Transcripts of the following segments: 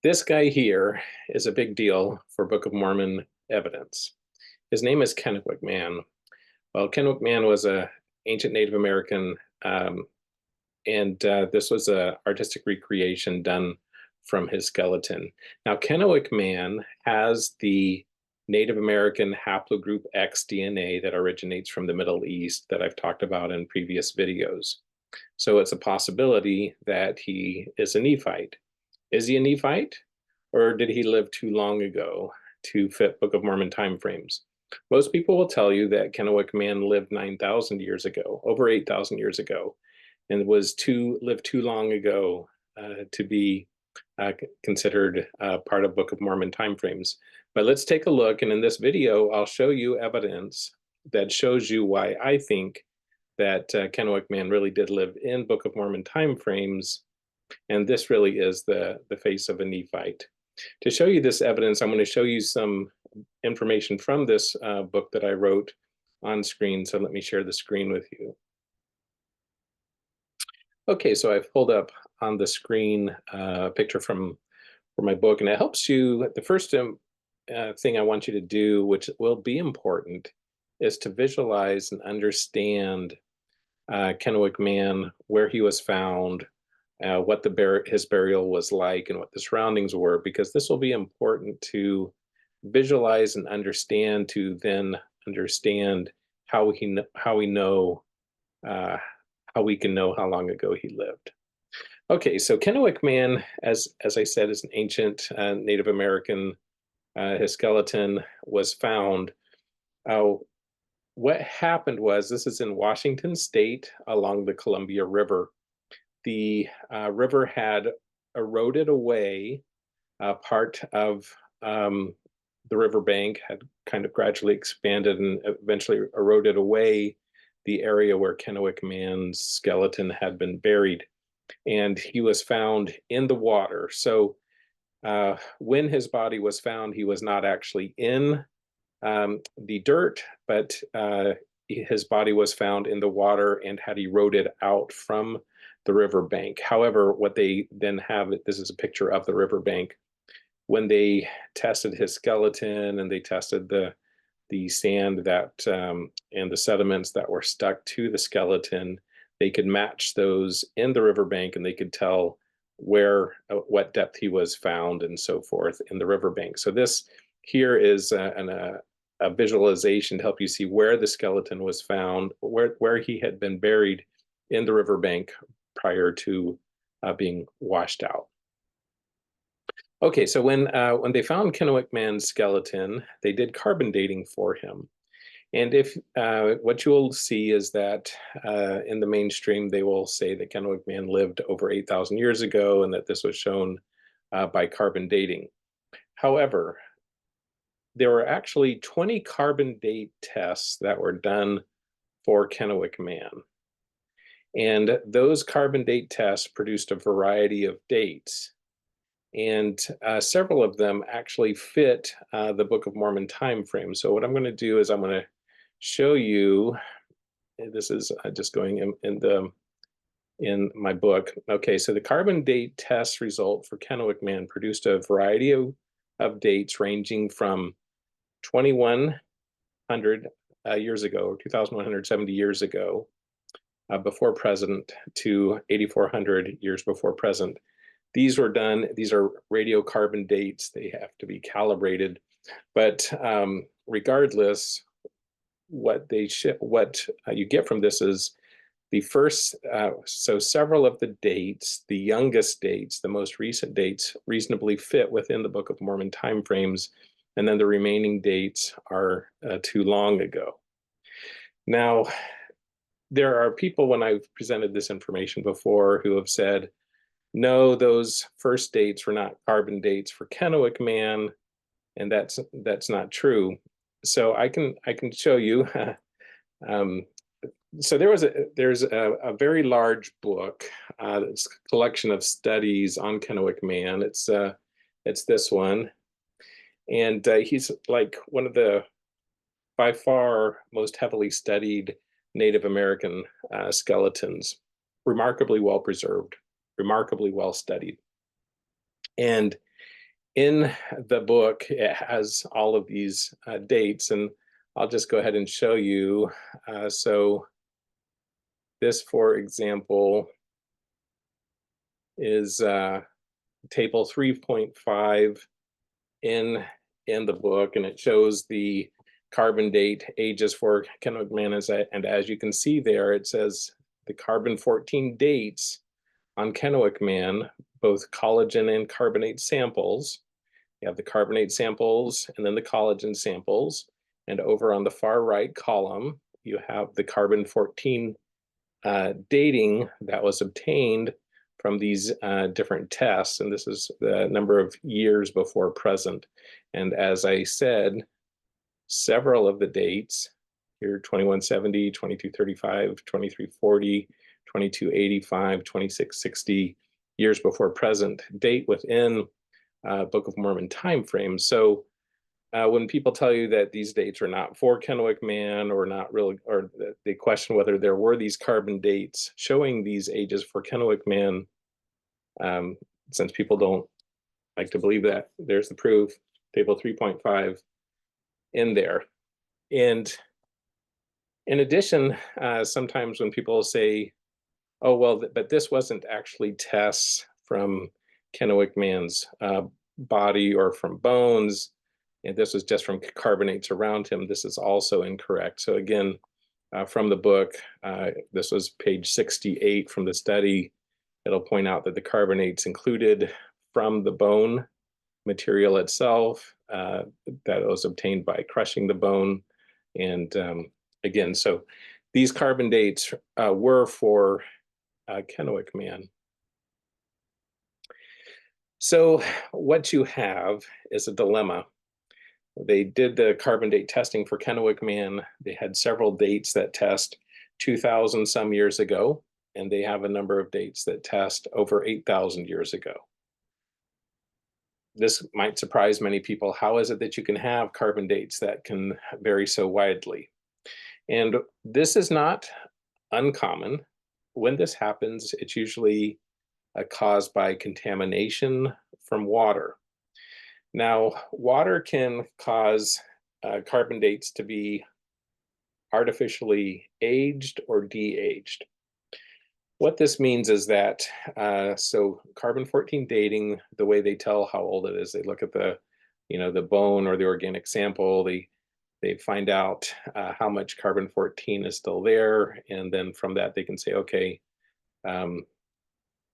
This guy here is a big deal for Book of Mormon evidence. His name is Kennewick Man. Well, Kennewick Man was a ancient Native American, and this was a artistic recreation done from his skeleton. Now, Kennewick Man has the Native American haplogroup X DNA that originates from the Middle East that I've talked about in previous videos. So it's a possibility that he is a Nephite. Is he a Nephite, or did he live too long ago to fit Book of Mormon timeframes? Most people will tell you that Kennewick Man lived 9,000 years ago, over 8,000 years ago, and lived too long ago to be considered part of Book of Mormon timeframes. But let's take a look, and in this video, I'll show you evidence that shows you why I think that Kennewick Man really did live in Book of Mormon timeframes, and this really is the face of a Nephite. To show you this evidence, I'm going to show you some information from this book that I wrote on screen. So let me share the screen with you. Okay, so I've pulled up on the screen a picture from my book, and it helps you. The first thing I want you to do, which will be important, is to visualize and understand Kennewick Man, where he was found, what his burial was like, and what the surroundings were, because this will be important to visualize and understand, to then understand how we can know how long ago he lived. Okay, so Kennewick Man, as I said, is an ancient Native American. His skeleton was found. What happened was, this is in Washington State along the Columbia River. The river had eroded away part of the riverbank, had kind of gradually expanded and eventually eroded away the area where Kennewick Man's skeleton had been buried. And he was found in the water. So when his body was found, he was not actually in the dirt, but his body was found in the water and had eroded out from the riverbank. However, what they then have, this is a picture of the riverbank, when they tested his skeleton and they tested the sand that and the sediments that were stuck to the skeleton, they could match those in the riverbank, and they could tell where, what depth he was found and so forth in the riverbank. So this here is a visualization to help you see where the skeleton was found, where he had been buried in the riverbank prior to being washed out. Okay, so when they found Kennewick Man's skeleton, they did carbon dating for him. And if what you will see is that in the mainstream, they will say that Kennewick Man lived over 8,000 years ago and that this was shown by carbon dating. However, there were actually 20 carbon date tests that were done for Kennewick Man. And those carbon date tests produced a variety of dates. And several of them actually fit the Book of Mormon time frame. So what I'm going to do is I'm going to show you, this is just going in my book. Okay, so the carbon date test result for Kennewick Man produced a variety of dates ranging from 2,100 years ago, or 2,170 years ago, before present, to 8,400 years before present. These were done, these are radiocarbon dates, they have to be calibrated, but regardless, what you get from this is the first, so several of the dates, the youngest dates, the most recent dates, reasonably fit within the Book of Mormon timeframes, and then the remaining dates are too long ago. Now, there are people, when I've presented this information before, who have said, no, those first dates were not carbon dates for Kennewick Man, and that's not true. So I can show you. So there's a very large book. It's a collection of studies on Kennewick Man. It's this one, and he's like one of the by far most heavily studied Native American skeletons, remarkably well preserved, remarkably well studied. And in the book, it has all of these dates, and I'll just go ahead and show you. So this, for example, is table 3.5 in the book, and it shows the carbon date ages for Kennewick Man, and as you can see there, it says the carbon-14 dates on Kennewick Man, both collagen and carbonate samples. You have the carbonate samples and then the collagen samples, and over on the far right column, you have the carbon-14 dating that was obtained from these different tests, and this is the number of years before present. And as I said, several of the dates here, 2170, 2235, 2340, 2285, 2660 years before present, date within Book of Mormon timeframes. So when people tell you that these dates are not for Kennewick Man, or not really, or they question whether there were these carbon dates showing these ages for Kennewick Man, since people don't like to believe that, there's the proof, table 3.5 in there. And in addition, sometimes when people say, oh, well, but this wasn't actually tests from Kennewick Man's body or from bones, and this was just from carbonates around him, this is also incorrect. So again, from the book, this was page 68 from the study, it'll point out that the carbonates included from the bone material itself, that was obtained by crushing the bone. And again, so these carbon dates were for Kennewick Man. So what you have is a dilemma. They did the carbon date testing for Kennewick Man. They had several dates that test 2,000 some years ago, and they have a number of dates that test over 8,000 years ago. This might surprise many people. How is it that you can have carbon dates that can vary so widely? And this is not uncommon. When this happens, it's usually caused by contamination from water. Now, water can cause carbon dates to be artificially aged or de-aged. What this means is that, so carbon-14 dating, the way they tell how old it is, they look at the, the bone or the organic sample, they find out how much carbon-14 is still there, and then from that they can say, okay,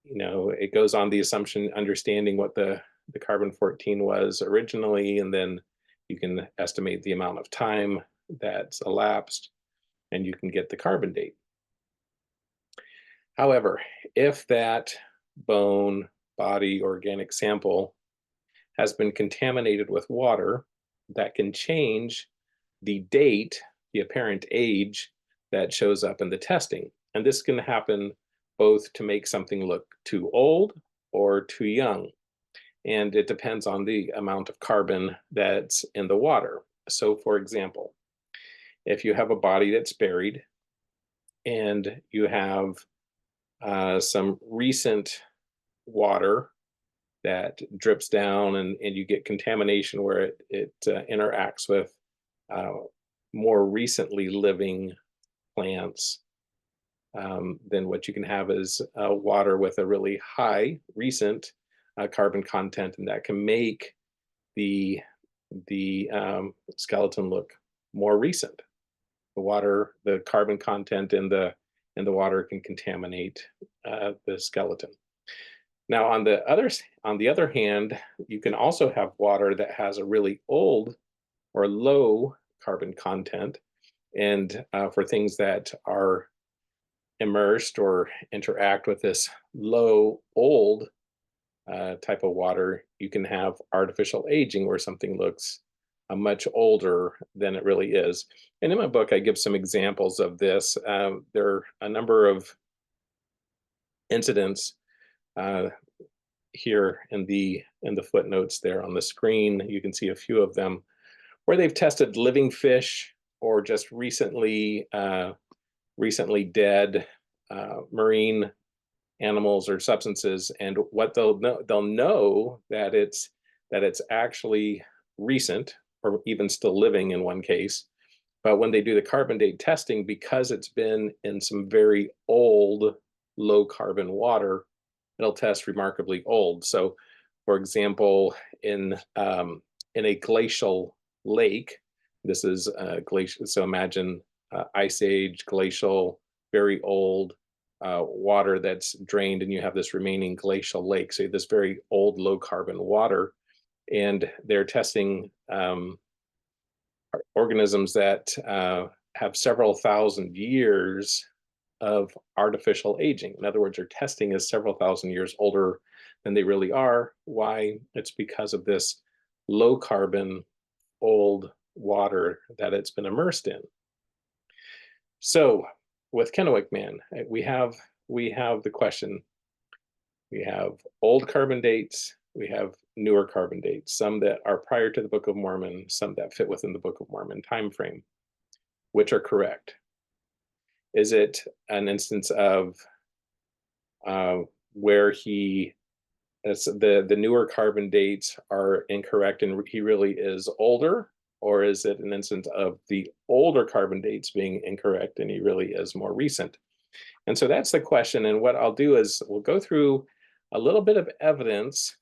it goes on the assumption, understanding what the carbon-14 was originally, and then you can estimate the amount of time that's elapsed, and you can get the carbon date. However, if that bone, body, organic sample has been contaminated with water, that can change the date, the apparent age that shows up in the testing. And this can happen both to make something look too old or too young. And it depends on the amount of carbon that's in the water. So for example, if you have a body that's buried and you have some recent water that drips down, and you get contamination where it interacts with more recently living plants, then what you can have is water with a really high recent carbon content, and that can make the skeleton look more recent. The carbon content in the water can contaminate the skeleton. Now, on the other hand, you can also have water that has a really old or low carbon content, and for things that are immersed or interact with this low, old type of water, you can have artificial aging where something looks much older than it really is. And in my book, I give some examples of this. There are a number of incidents here in the footnotes there on the screen. You can see a few of them where they've tested living fish or just recently dead marine animals or substances, and what they'll know that it's that it's actually recent, or even still living in one case. But when they do the carbon date testing, because it's been in some very old low carbon water, it'll test remarkably old. So, for example, in a glacial lake, this is glacial. So imagine ice age, glacial, very old water that's drained, and you have this remaining glacial lake. So this very old low carbon water, and they're testing organisms that have several thousand years of artificial aging. In other words, their testing is several thousand years older than they really are. Why? It's because of this low carbon old water that it's been immersed in. So with Kennewick Man, we have the question. We have old carbon dates, we have newer carbon dates, some that are prior to the Book of Mormon, some that fit within the Book of Mormon time frame. Which are correct? Is it an instance of where the newer carbon dates are incorrect and he really is older? Or is it an instance of the older carbon dates being incorrect and he really is more recent? And so that's the question. And what I'll do is we'll go through a little bit of evidence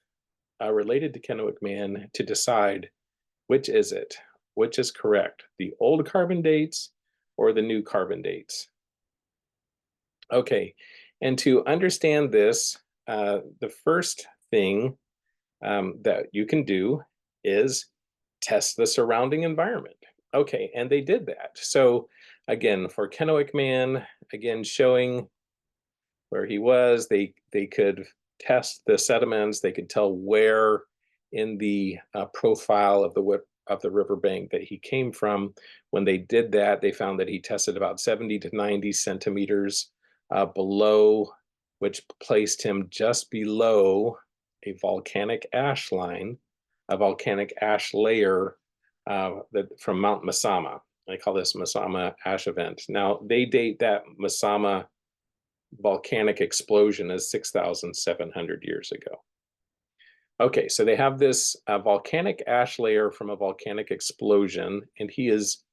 related to Kennewick Man to decide which is it, which is correct, the old carbon dates or the new carbon dates. Okay, and to understand this, the first thing that you can do is test the surrounding environment. Okay, and they did that. So again, for Kennewick Man, again, showing where he was, they could test the sediments, they could tell where in the profile of the riverbank that he came from. When they did that, they found that he tested about 70 to 90 centimeters below, which placed him just below a volcanic ash line, a volcanic ash layer from Mount Mesama. I call this Mesama ash event. Now, they date that Mesama volcanic explosion as 6,700 years ago. Okay, so they have this volcanic ash layer from a volcanic explosion, and he is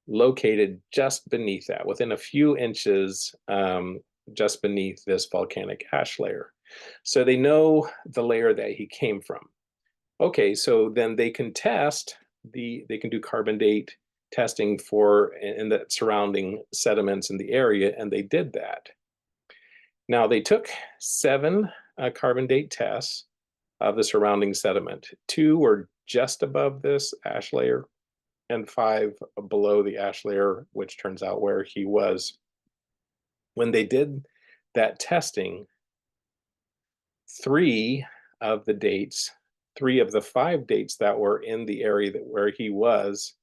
located just beneath that, within a few inches just beneath this volcanic ash layer. So they know the layer that he came from. Okay, so then they can they can do carbon date testing in the surrounding sediments in the area, and they did that. Now, they took 7 carbon date tests of the surrounding sediment. 2 were just above this ash layer, and 5 below the ash layer, which turns out where he was. When they did that testing, 3 of the 5 dates that were in the area where he was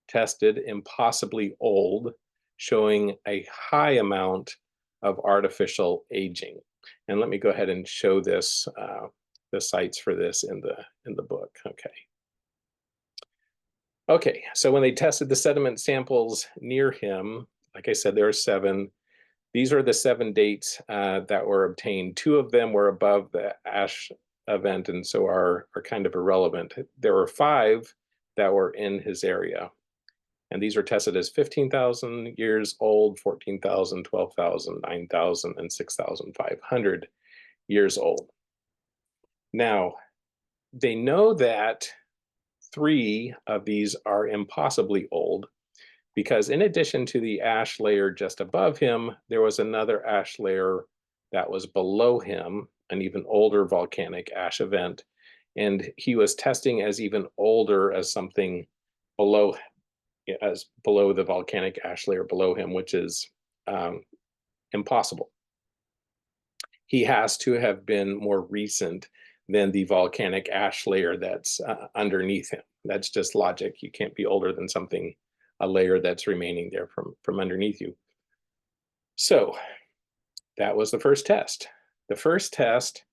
tested impossibly old, showing a high amount of artificial aging. And let me go ahead and show this, the sites for this in the book. Okay, so when they tested the sediment samples near him, like I said, there are 7. These are the 7 dates that were obtained. 2 of them were above the ash event and so are kind of irrelevant. There were 5 that were in his area. And these are tested as 15,000 years old, 14,000, 12,000, 9,000, and 6,500 years old. Now, they know that 3 of these are impossibly old because in addition to the ash layer just above him, there was another ash layer that was below him, an even older volcanic ash event. And he was testing as even older as something below the volcanic ash layer below him, which is impossible. He has to have been more recent than the volcanic ash layer that's underneath him. That's just logic. You can't be older than a layer that's remaining there from underneath you. So that was the first test. The first test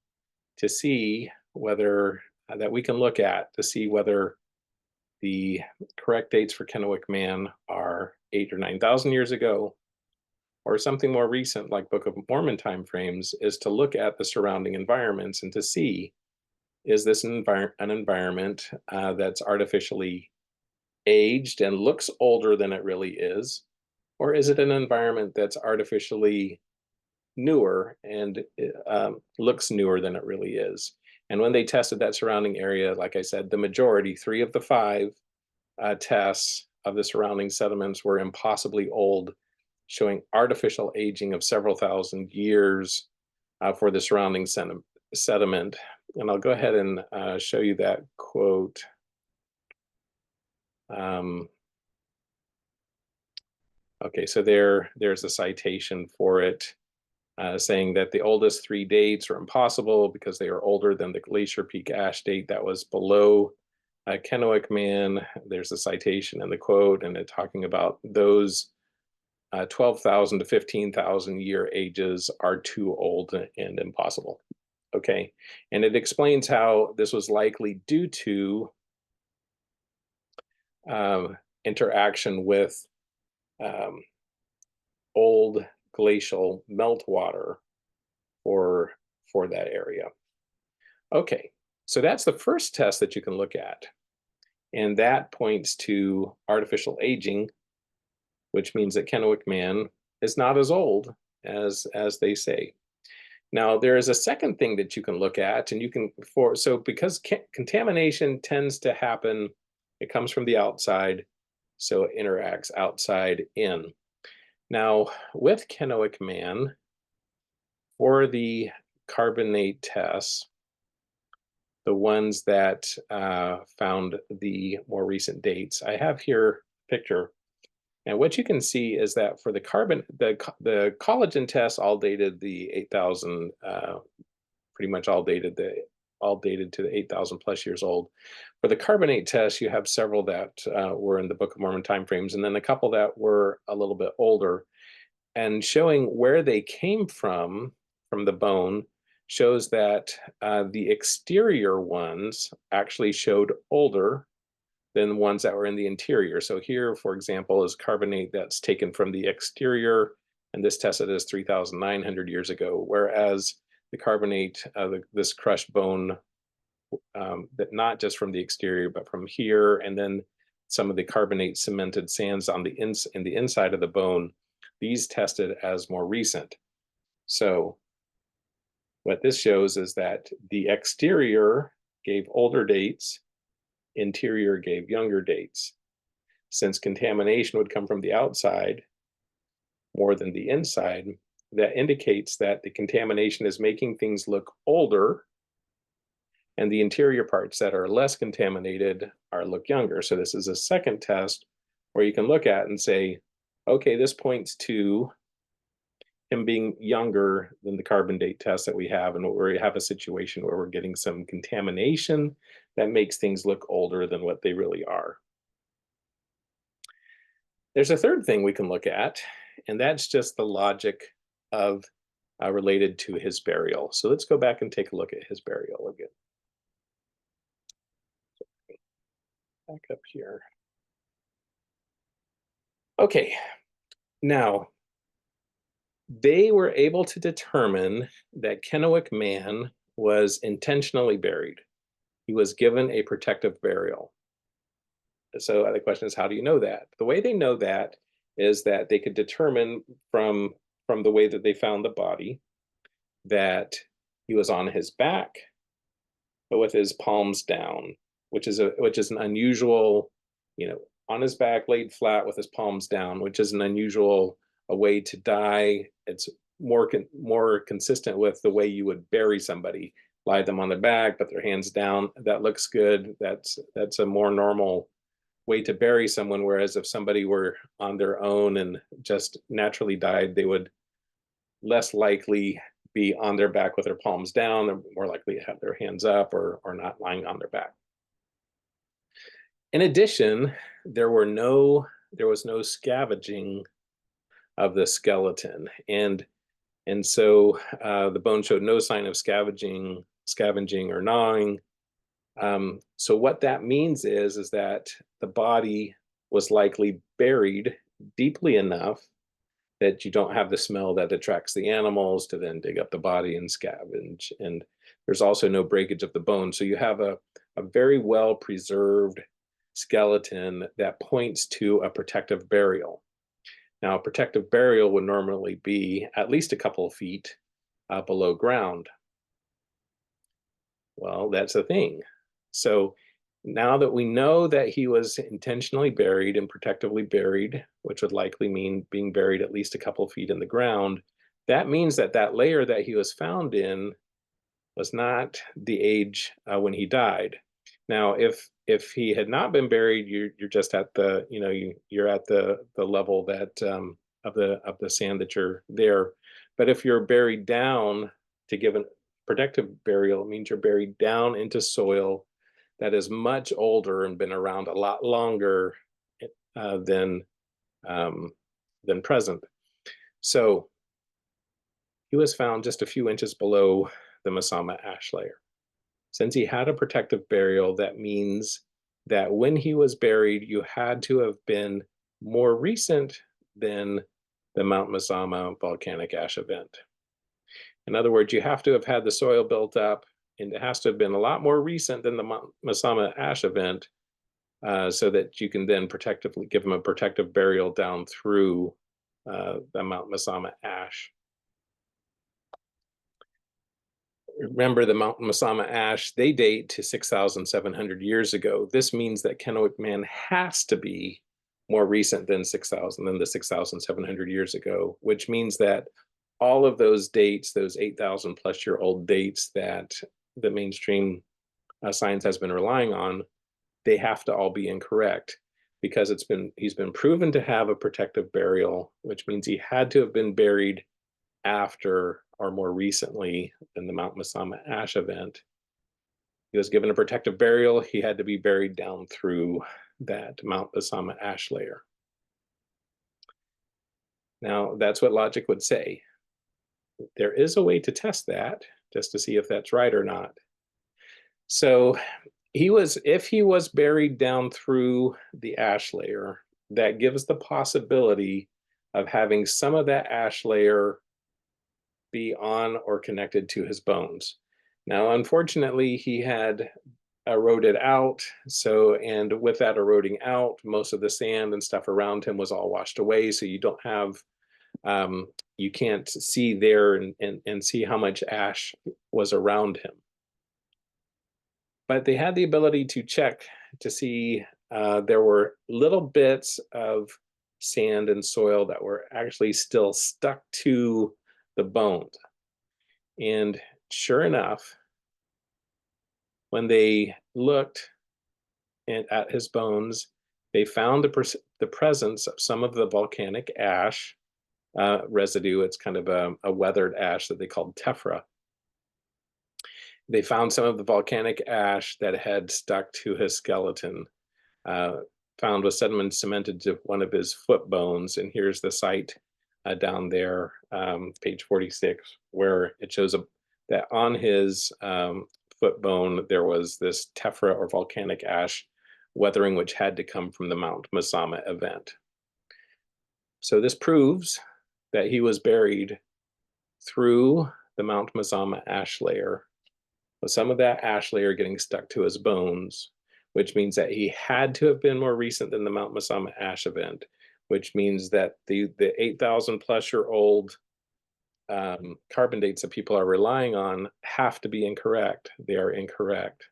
to see whether, that we can look at to see whether the correct dates for Kennewick Man are 8,000 or 9,000 years ago, or something more recent like Book of Mormon timeframes, is to look at the surrounding environments and to see is this an environment that's artificially aged and looks older than it really is? Or is it an environment that's artificially newer and looks newer than it really is? And when they tested that surrounding area, like I said, the majority, 3 of the 5 tests of the surrounding sediments were impossibly old, showing artificial aging of several thousand years for the surrounding sediment. And I'll go ahead and show you that quote. Okay, so there's a citation for it, saying that the oldest 3 dates are impossible because they are older than the Glacier Peak ash date that was below Kennewick Man. There's a citation in the quote, and it's talking about those 12,000 to 15,000 year ages are too old and impossible. Okay, and it explains how this was likely due to interaction with old glacial meltwater for that area. Okay, so that's the first test that you can look at, and that points to artificial aging, which means that Kennewick Man is not as old as they say. Now, there is a second thing that you can look at, and you can because contamination tends to happen, it comes from the outside, so it interacts outside in. Now, with Kennewick Man, for the carbonate tests, the ones that found the more recent dates, I have here a picture. And what you can see is that for the collagen tests all dated the 8,000, pretty much all dated to the 8,000 plus years old. For the carbonate tests, you have several that were in the Book of Mormon timeframes, and then a couple that were a little bit older. And showing where they came from the bone, shows that the exterior ones actually showed older than the ones that were in the interior. So here, for example, is carbonate that's taken from the exterior, and this tested as 3,900 years ago, whereas the carbonate, this crushed bone, that not just from the exterior, but from here, and then some of the carbonate cemented sands on the in the inside of the bone, these tested as more recent. So what this shows is that the exterior gave older dates, interior gave younger dates. Since contamination would come from the outside more than the inside, that indicates that the contamination is making things look older, and the interior parts that are less contaminated look younger. So this is a second test where you can look at and say, okay, this points to him being younger than the carbon date test that we have, and we have a situation where we're getting some contamination that makes things look older than what they really are. There's a third thing we can look at, and that's just the logic of related to his burial. So let's go back and take a look at his burial again. Back up here. Okay, now they were able to determine that Kennewick Man was intentionally buried. He was given a protective burial. So the question is, how do you know that? The way they know that is that they could determine from the way that they found the body that he was on his back, but with his palms down, which is an unusual, on his back, laid flat with his palms down, which is an unusual way to die. It's more consistent with the way you would bury somebody. Lie them on their back, put their hands down. That looks good. That's a more normal way to bury someone. Whereas if somebody were on their own and just naturally died, they would less likely be on their back with their palms down. They're more likely to have their hands up or not lying on their back. In addition, there was no scavenging of the skeleton, and so the bone showed no sign of scavenging or gnawing. So what that means is that the body was likely buried deeply enough that you don't have the smell that attracts the animals to then dig up the body and scavenge. And there's also no breakage of the bone. So you have a very well preserved skeleton that points to a protective burial. Now, a protective burial would normally be at least a couple of feet below ground. Well, that's the thing. So now that we know that he was intentionally buried and protectively buried, which would likely mean being buried at least a couple of feet in the ground, that means that that layer that he was found in was not the age when he died. Now, if he had not been buried, you're just at the you're at the level that of the sand that you're there. But if you're buried down to give a protective burial, it means you're buried down into soil that is much older and been around a lot longer than present. So he was found just a few inches below the Mesama ash layer. Since he had a protective burial, that means that when he was buried, you had to have been more recent than the Mount Mesama volcanic ash event. In other words, you have to have had the soil built up, and it has to have been a lot more recent than the Mount Mesama ash event, so that you can then protectively give him a protective burial down through the Mount Mesama ash. Remember, the Mount Mesama ash, they date to 6,700 years ago. This means that Kennewick Man has to be more recent than the 6,700 years ago, which means that all of those dates, those 8,000 plus year old dates that the mainstream science has been relying on, they have to all be incorrect, because he's been proven to have a protective burial, which means he had to have been buried after or more recently than the Mount Mesama ash event. He was given a protective burial. He had to be buried down through that Mount Mesama ash layer. Now, that's what logic would say. There is a way to test that, just to see if that's right or not. So if he was buried down through the ash layer, that gives the possibility of having some of that ash layer be on or connected to his bones. Now, unfortunately, he had eroded out. And with that eroding out, most of the sand and stuff around him was all washed away. So you don't have, you can't see there and see how much ash was around him. But they had the ability to check to see there were little bits of sand and soil that were actually still stuck to the bones. And sure enough, when they looked at his bones, they found the presence of some of the volcanic ash residue. It's kind of a weathered ash that they called tephra. They found some of the volcanic ash that had stuck to his skeleton, found was sediment cemented to one of his foot bones. And here's the site down there, page 46, where it shows that on his foot bone, there was this tephra or volcanic ash weathering, which had to come from the Mount Mesama event. So this proves that he was buried through the Mount Mesama ash layer, with some of that ash layer getting stuck to his bones, which means that he had to have been more recent than the Mount Mesama ash event, which means that the 8,000 plus year old carbon dates that people are relying on have to be incorrect. They are incorrect.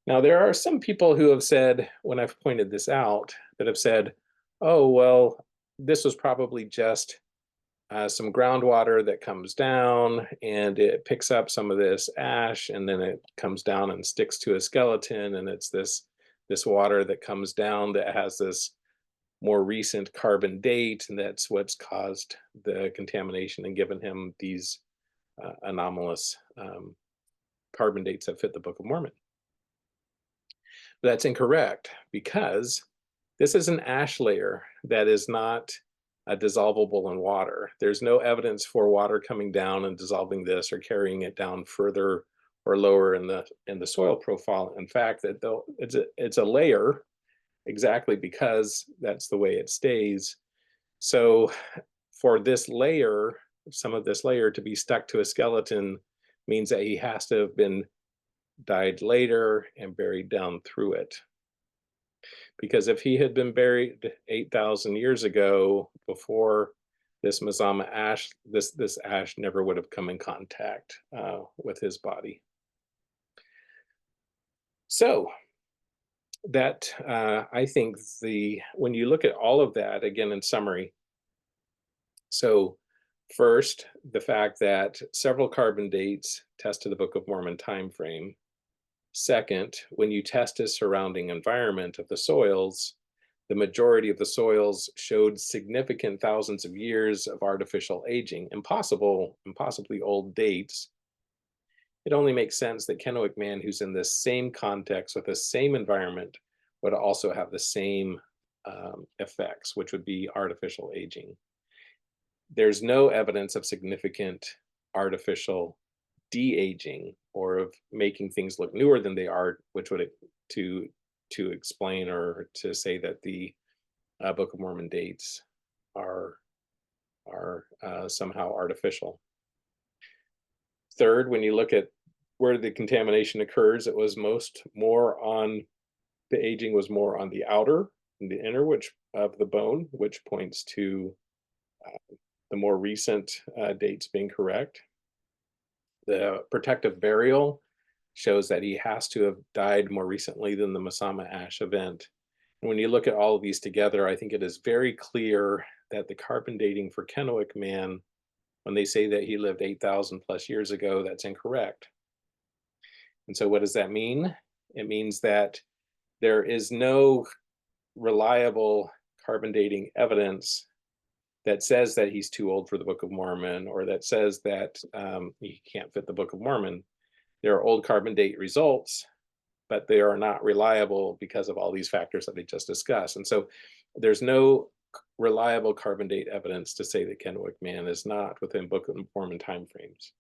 Now, there are some people who have said, when I've pointed this out, that have said, oh, well, this was probably just some groundwater that comes down and it picks up some of this ash, and then it comes down and sticks to a skeleton, and it's this water that comes down that has this more recent carbon date, and that's what's caused the contamination and given him these anomalous carbon dates that fit the Book of Mormon. But that's incorrect, because this is an ash layer that is not dissolvable in water. There's no evidence for water coming down and dissolving this or carrying it down further or lower in the soil profile. In fact, it's a layer, exactly because that's the way it stays. So for this layer, some of this layer to be stuck to a skeleton means that he has to have been died later and buried down through it. Because if he had been buried 8,000 years ago before this Mazama ash, this ash never would have come in contact with his body. So that I think when you look at all of that again in summary, so first the fact that several carbon dates test to the Book of Mormon time frame. Second, when you test his surrounding environment of the soils, the majority of the soils showed significant thousands of years of artificial aging, impossibly old dates. It only makes sense that Kennewick Man, who's in this same context with the same environment, would also have the same effects, which would be artificial aging. There's no evidence of significant artificial de-aging or of making things look newer than they are, which would to explain or to say that the Book of Mormon dates are somehow artificial. Third, when you look at where the contamination occurs, it was the aging was more on the outer and the inner which of the bone, which points to the more recent dates being correct. The protective burial shows that he has to have died more recently than the Mazama ash event. And when you look at all of these together, I think it is very clear that the carbon dating for Kennewick Man, when they say that he lived 8,000 plus years ago, that's incorrect. And so what does that mean? It means that there is no reliable carbon dating evidence that says that he's too old for the Book of Mormon, or that says that he can't fit the Book of Mormon. There are old carbon date results, but they are not reliable because of all these factors that we just discussed. And so there's no reliable carbon date evidence to say that Kennewick Man is not within Book of Mormon timeframes.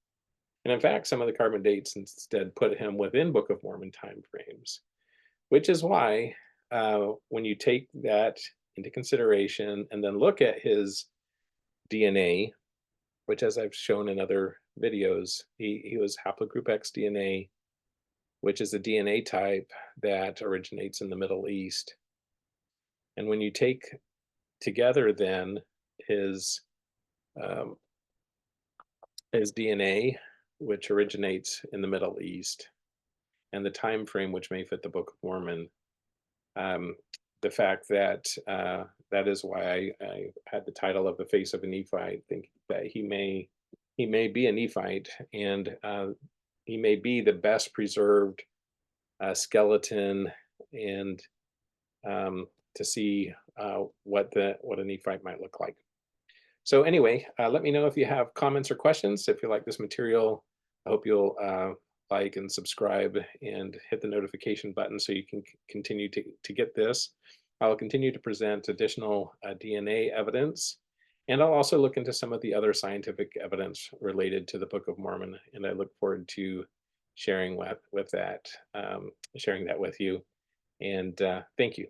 And in fact, some of the carbon dates instead put him within Book of Mormon timeframes, which is why when you take that into consideration and then look at his DNA, which, as I've shown in other videos, he was haplogroup X DNA, which is a DNA type that originates in the Middle East. And when you take together then his DNA, which originates in the Middle East, and the time frame which may fit the Book of Mormon, the fact that that is why I had the title of The Face of a Nephite, thinking that he may be a Nephite, and he may be the best preserved skeleton, and to see what a Nephite might look like. So anyway, let me know if you have comments or questions. If you like this material, I hope you'll like and subscribe and hit the notification button so you can continue to get this. I'll continue to present additional DNA evidence, and I'll also look into some of the other scientific evidence related to the Book of Mormon, and I look forward to sharing that with you. And thank you.